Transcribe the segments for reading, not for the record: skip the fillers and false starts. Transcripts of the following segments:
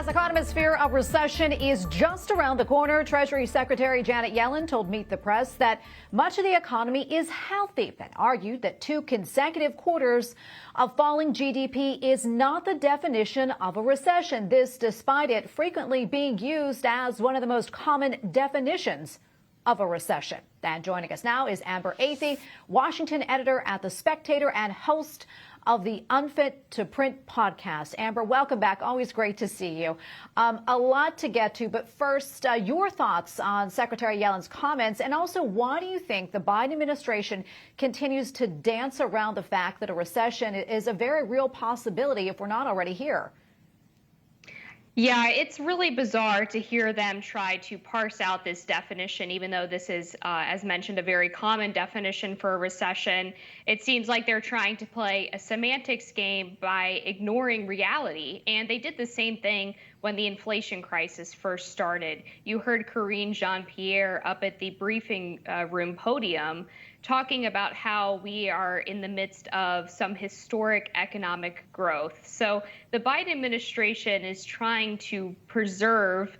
As economists fear a recession is just around the corner, Treasury Secretary Janet Yellen told Meet the Press that much of the economy is healthy and argued that 2 consecutive quarters of falling GDP is not the definition of a recession. This despite it frequently being used as one of the most common definitions of a recession. And joining us now is Amber Athey, Washington editor at the Spectator and host of the Unfit to Print podcast. Amber, welcome back. Always great to see you. A lot to get to, but first, your thoughts on Secretary Yellen's comments, and also why do you think the Biden administration continues to dance around the fact that a recession is a very real possibility if we're not already here? Yeah, it's really bizarre to hear them try to parse out this definition, even though this is, as mentioned, a very common definition for a recession. It seems like they're trying to play a semantics game by ignoring reality. And they did the same thing when the inflation crisis first started. You heard Karine Jean-Pierre up at the briefing room podium talking about how we are in the midst of some historic economic growth. So the Biden administration is trying to preserve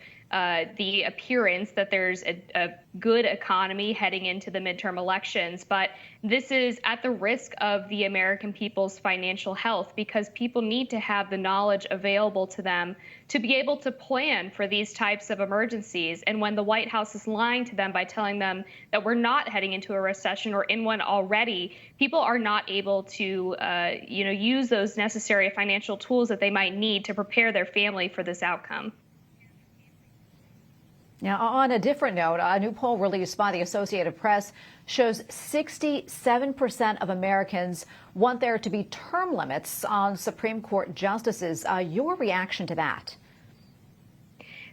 the appearance that there's a good economy heading into the midterm elections. But this is at the risk of the American people's financial health, because people need to have the knowledge available to them to be able to plan for these types of emergencies. And when the White House is lying to them by telling them that we're not heading into a recession or in one already, people are not able to use those necessary financial tools that they might need to prepare their family for this outcome. Now, on a different note, a new poll released by the Associated Press shows 67% of Americans want there to be term limits on Supreme Court justices. Your reaction to that?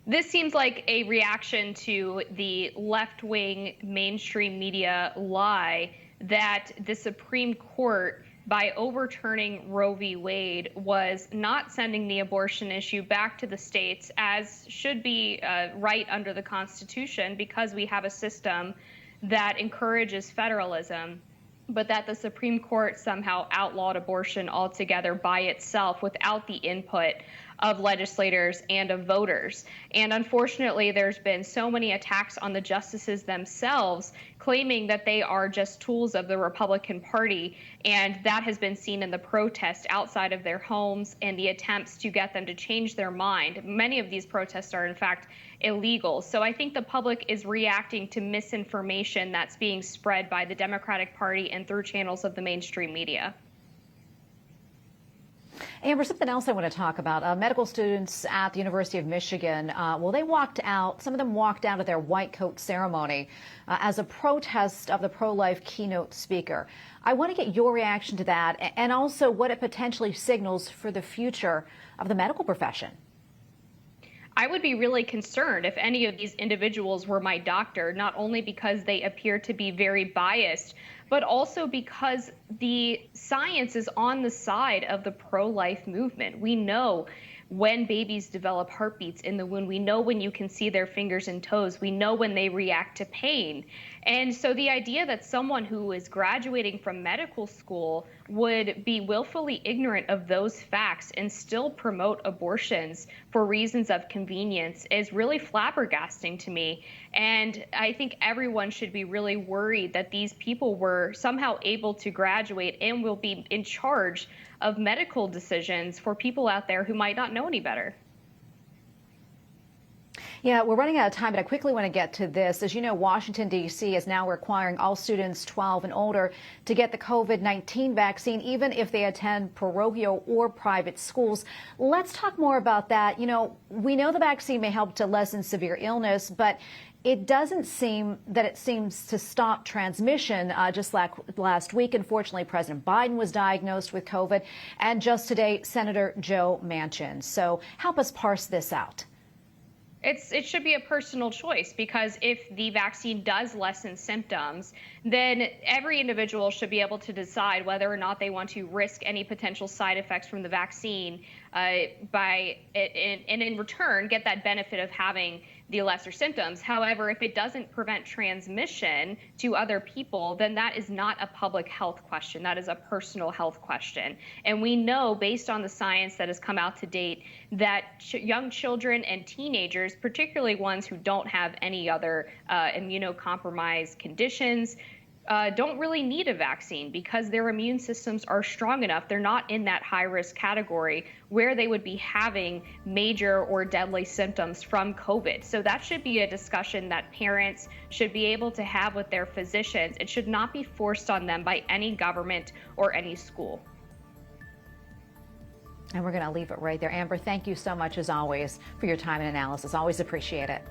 This seems like a reaction to the left-wing mainstream media lie that the Supreme Court, by overturning Roe v. Wade, was not sending the abortion issue back to the states, as should be right under the Constitution, because we have a system that encourages federalism, but that the Supreme Court somehow outlawed abortion altogether by itself without the input of legislators and of voters. And unfortunately, there's been so many attacks on the justices themselves, claiming that they are just tools of the Republican Party. And that has been seen in the protests outside of their homes and the attempts to get them to change their mind. Many of these protests are, in fact, illegal. So I think the public is reacting to misinformation that's being spread by the Democratic Party and through channels of the mainstream media. Amber, something else I want to talk about. Medical students at the University of Michigan, they walked out, some of them walked out of their white coat ceremony as a protest of the pro-life keynote speaker. I want to get your reaction to that, and also what it potentially signals for the future of the medical profession. I would be really concerned if any of these individuals were my doctor, not only because they appear to be very biased, but also because the science is on the side of the pro-life movement. We know when babies develop heartbeats in the womb. We know when you can see their fingers and toes. We know when they react to pain. And so the idea that someone who is graduating from medical school would be willfully ignorant of those facts and still promote abortions for reasons of convenience is really flabbergasting to me. And I think everyone should be really worried that these people were somehow able to graduate and will be in charge of medical decisions for people out there who might not know any better. Yeah, we're running out of time, but I quickly want to get to this. As you know, Washington, D.C. is now requiring all students 12 and older to get the COVID-19 vaccine, even if they attend parochial or private schools. Let's talk more about that. You know, we know the vaccine may help to lessen severe illness, but it doesn't seem that it seems to stop transmission. Just like last week, unfortunately, President Biden was diagnosed with COVID, and just today, Senator Joe Manchin. So help us parse this out. It should be a personal choice, because if the vaccine does lessen symptoms, then every individual should be able to decide whether or not they want to risk any potential side effects from the vaccine and in return get that benefit of having the lesser symptoms. However, if it doesn't prevent transmission to other people, then that is not a public health question. That is a personal health question. And we know, based on the science that has come out to date, that young children and teenagers, particularly ones who don't have any other immunocompromised conditions, don't really need a vaccine because their immune systems are strong enough. They're not in that high-risk category where they would be having major or deadly symptoms from COVID. So that should be a discussion that parents should be able to have with their physicians. It should not be forced on them by any government or any school. And we're going to leave it right there. Amber, thank you so much, as always, for your time and analysis. Always appreciate it.